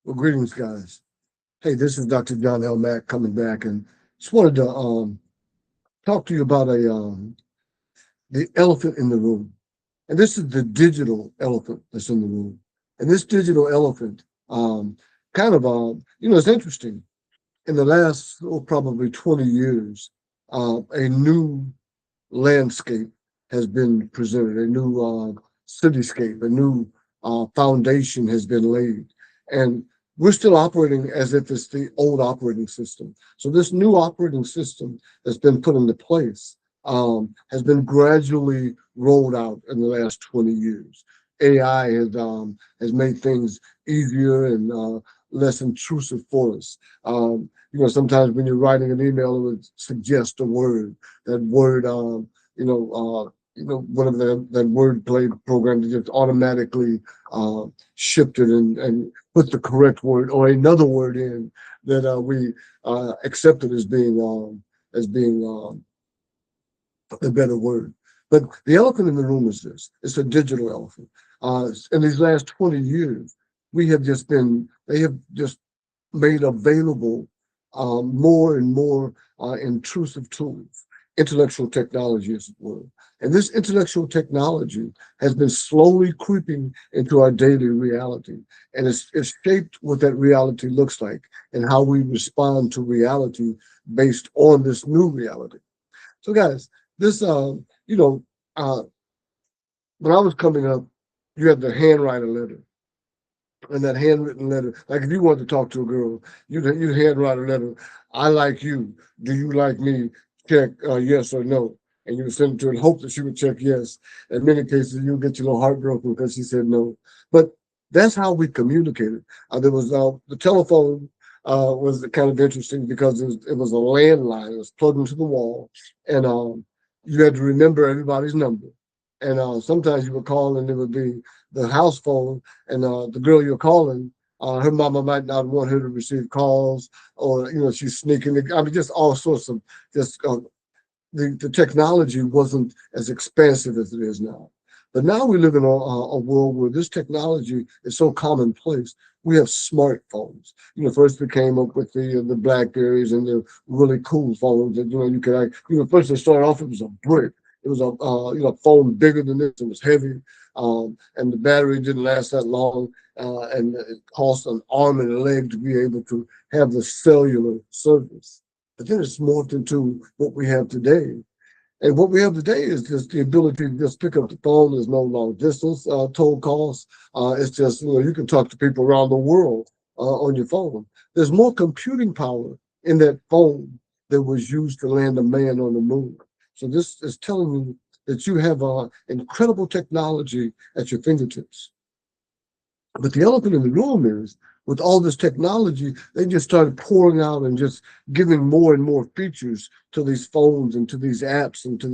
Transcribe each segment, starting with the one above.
Well, greetings, guys. Hey, this is Dr. John L. Mack coming back, and just wanted to talk to you about the elephant in the room. And this is the digital elephant that's in the room. And this digital elephant, kind of, it's interesting. In the last probably 20 years, a new landscape has been presented, a new cityscape, a new foundation has been laid. And we're still operating as if it's the old operating system. So this new operating system that's been put into place has been gradually rolled out in the last 20 years. AI has made things easier and less intrusive for us. Sometimes when you're writing an email, it would suggest a word. That word, whatever that word play program that just automatically shifted and put the correct word or another word in that we accepted as being a better word. But the elephant in the room is this: it's a digital elephant. In these last 20 years, they have just made available more and more intrusive tools, intellectual technology, as it were. And this intellectual technology has been slowly creeping into our daily reality. And it's shaped what that reality looks like and how we respond to reality based on this new reality. So, guys, this, uh, when I was coming up, you had to handwrite a letter. And that handwritten letter, like if you wanted to talk to a girl, you handwrite a letter. I like you. Do you like me? Check yes or no. And you would send it to her and hope that she would check yes. In many cases, you'll get your little heartbroken because she said no. But that's how we communicated. There was the telephone was kind of interesting because it was a landline. It was plugged into the wall, and you had to remember everybody's number. And sometimes you would call, and it would be the house phone, and the girl you're calling, her mama might not want her to receive calls, or she's sneaking. I mean, just all sorts of just the technology wasn't as expansive as it is now. But now we live in a world where this technology is so commonplace. We have smartphones. First we came up with the Blackberries and the really cool phones that you could. First they started off, it was a brick. It was a phone bigger than this. It was heavy, and the battery didn't last that long, and it cost an arm and a leg to be able to have the cellular service. But then it's morphed into what we have today. And what we have today is just the ability to just pick up the phone. There's no long distance toll costs. It's just, you can talk to people around the world on your phone. There's more computing power in that phone that was used to land a man on the moon. So this is telling you that you have incredible technology at your fingertips. But the elephant in the room is, with all this technology, they just started pouring out and just giving more and more features to these phones and to these apps and to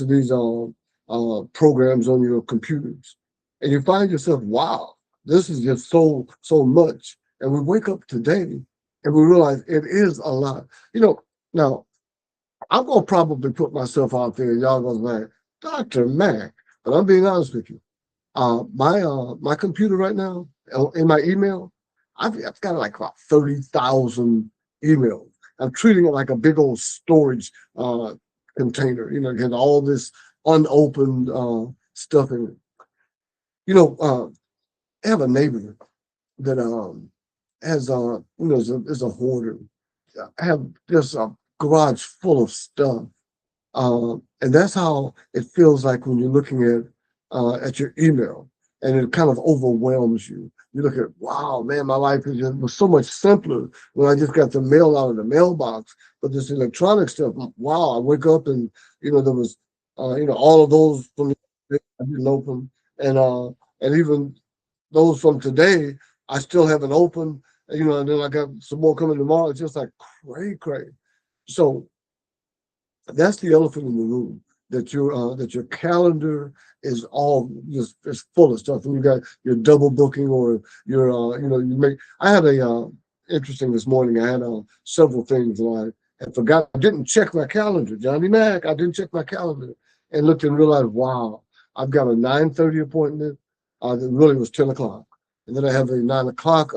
these programs on your computers. And you find yourself, wow, this is just so much. And we wake up today and we realize it is a lot. Now I'm gonna probably put myself out there. Y'all gonna say, Dr. Mack, but I'm being honest with you. My computer right now in my email, I've got like about 30,000 emails. I'm treating it like a big old storage container. Get all this unopened stuff in it. I have a neighbor that has is a hoarder. I have just a garage full of stuff, and that's how it feels like when you're looking at your email, and it kind of overwhelms you. You look at, wow, man, my life was so much simpler when I just got the mail out of the mailbox. But this electronic stuff, wow, I wake up and there was all of those from the I didn't open, and even those from today I still haven't opened. And then I got some more coming tomorrow. It's just like cray. So that's the elephant in the room, that your calendar is all just is full of stuff, and you got your double booking, or your you make. I had a interesting this morning. I had several things, and I had forgot. I didn't check my calendar, Johnny Mac. I didn't check my calendar and looked and realized, wow, I've got a 9:30 appointment that really was 10 o'clock. and then I have a 9 o'clock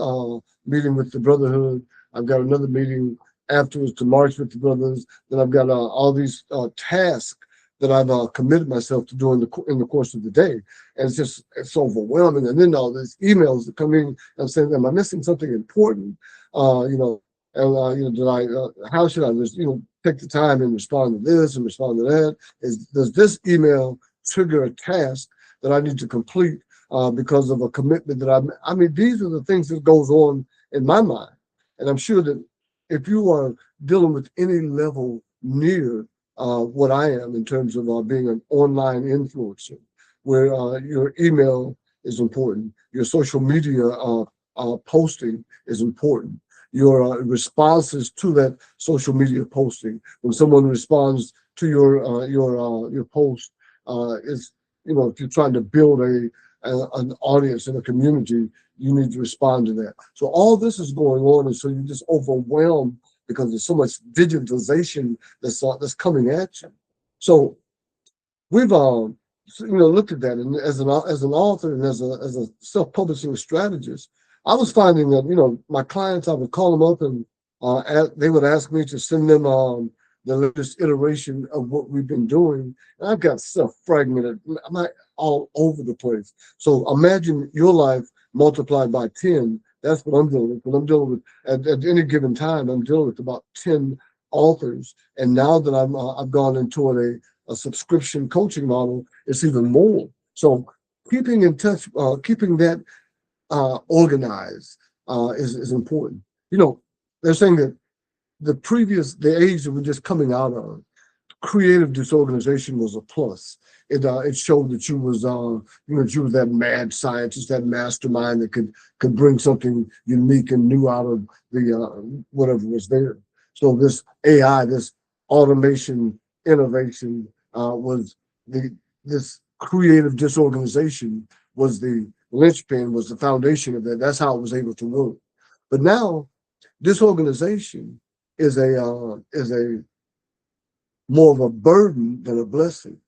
meeting with the Brotherhood. I've got another meeting afterwards to march with the brothers. Then I've got all these tasks that I've committed myself to doing in the course of the day, and it's overwhelming. And then all these emails that come in, I'm saying, am I missing something important? You know, and did how should I just take the time and respond to this and respond to that? Does this email trigger a task that I need to complete because of a commitment that I mean, these are the things that goes on in my mind, and I'm sure that if you are dealing with any level near what I am in terms of being an online influencer, where your email is important, your social media posting is important, your responses to that social media posting. When someone responds to your post, is if you're trying to build an audience and a community, you need to respond to that. So all this is going on, and so you're just overwhelmed because there's so much digitalization that's coming at you. So we've looked at that, and as an author and as a self-publishing strategist, I was finding that my clients, I would call them up and they would ask me to send them the latest iteration of what we've been doing, and I've got stuff fragmented. I'm not all over the place. So imagine your life multiplied by 10. That's what I'm dealing with. When I'm dealing with at any given time, I'm dealing with about 10 authors, and now that I've gone into a subscription coaching model, it's even more. So keeping in touch, keeping that organized is important. They're saying that the age that we're just coming out of, creative disorganization was a plus. It showed that you was that mad scientist, that mastermind that could bring something unique and new out of the whatever was there. So this AI, this automation innovation was this creative disorganization was the linchpin, was the foundation of that. That's how it was able to work. But now disorganization is a more of a burden than a blessing.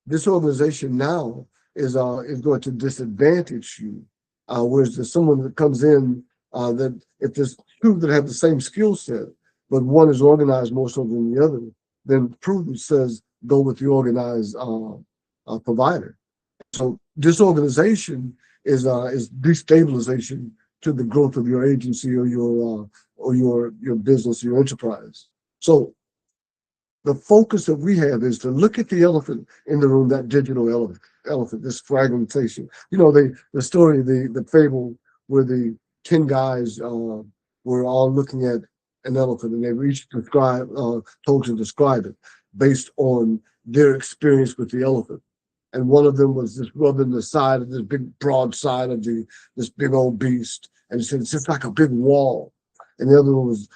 This organization now is going to disadvantage you, whereas there's someone that comes in that if there's two that have the same skill set, but one is organized more so than the other, then prudence says go with the organized provider. So disorganization is destabilization to the growth of your agency or your business, your enterprise. So the focus that we have is to look at the elephant in the room, that digital elephant, this fragmentation. The story, the fable where the 10 guys were all looking at an elephant, and they were each told to describe it based on their experience with the elephant. And one of them was just rubbing the side of this big broad side of this big old beast, and he said it's just like a big wall. And the other one was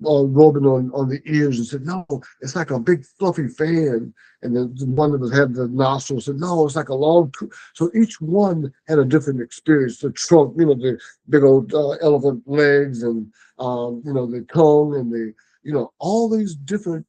rubbing on the ears and said, no, it's like a big fluffy fan. And the one that had the nostrils said, no, it's like a long. So each one had a different experience. The trunk, the big old elephant legs, and the tongue, and all these different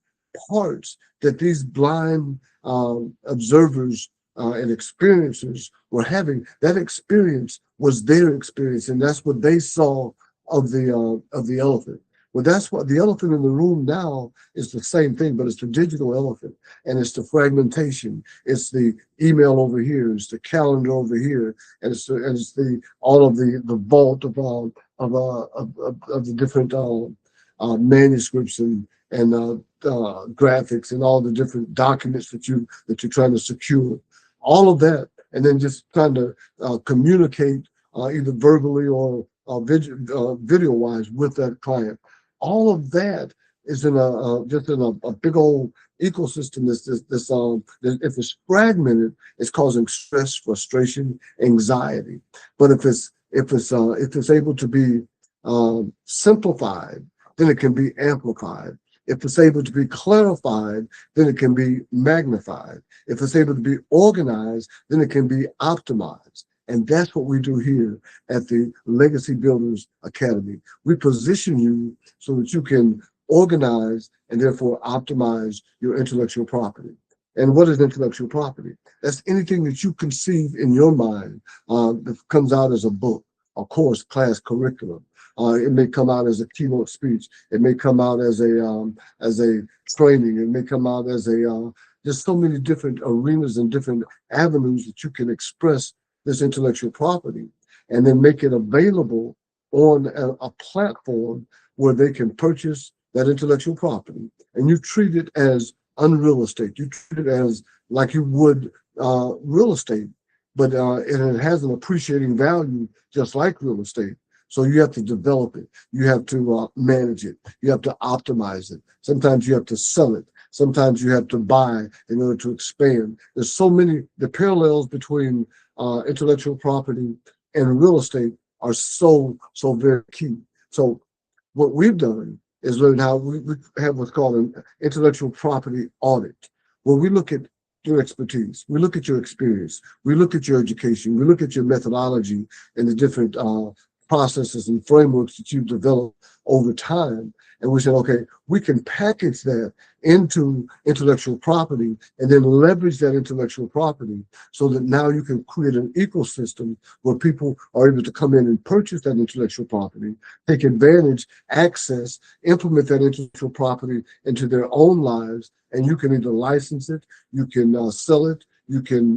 parts that these blind observers and experiencers were having. That experience was their experience, and that's what they saw of the elephant. Well, that's what the elephant in the room now is, the same thing, but it's the digital elephant, and it's the fragmentation. It's the email over here, it's the calendar over here, and it's the all of the vault of the different manuscripts and graphics and all the different documents that you're trying to secure, all of that, and then just trying to communicate either verbally or video wise with that client. All of that is in a big old ecosystem. If it's fragmented, it's causing stress, frustration, anxiety. But if it's able to be simplified, then it can be amplified. If it's able to be clarified, then it can be magnified. If it's able to be organized, then it can be optimized. And that's what we do here at the Legacy Builders Academy. We position you so that you can organize and therefore optimize your intellectual property. And what is intellectual property? That's anything that you conceive in your mind that comes out as a book, a course, class, curriculum. It may come out as a keynote speech. It may come out as a training. It may come out as there's so many different arenas and different avenues that you can express this intellectual property, and then make it available on a platform where they can purchase that intellectual property. And you treat it as unreal estate. You treat it as like you would real estate, but it has an appreciating value just like real estate. So you have to develop it. You have to manage it. You have to optimize it. Sometimes you have to sell it. Sometimes you have to buy in order to expand. There's so many, the parallels between intellectual property and real estate are so very key. So what we've done is learn how we have what's called an intellectual property audit, where we look at your expertise, we look at your experience, we look at your education, we look at your methodology and the different processes and frameworks that you've developed over time. And we said, okay, we can package that into intellectual property and then leverage that intellectual property so that now you can create an ecosystem where people are able to come in and purchase that intellectual property, take advantage, access, implement that intellectual property into their own lives. And you can either license it, you can sell it, you can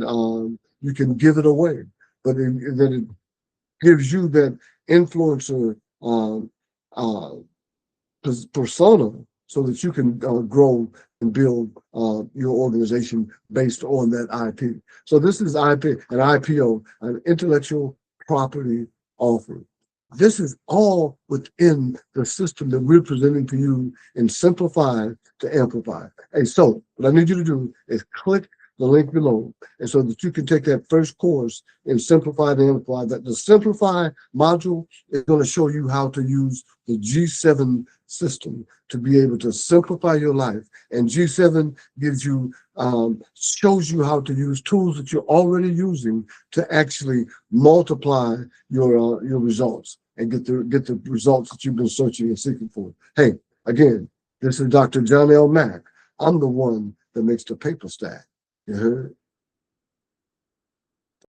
give it away. But then it gives you that influencer persona so that you can grow and build your organization based on that IP. So this is IP, an IPO, an intellectual property offering. This is all within the system that we're presenting to you in Simplify to Amplify. And so what I need you to do is click the link below, and so that you can take that first course in Simplify to Amplify. That the Simplify module is going to show you how to use the G7 system to be able to simplify your life. And G7 gives you, shows you how to use tools that you're already using to actually multiply your results and get the results that you've been searching and seeking for. Hey, again, this is Dr. John L. Mack. I'm the one that makes the paper stack. You heard?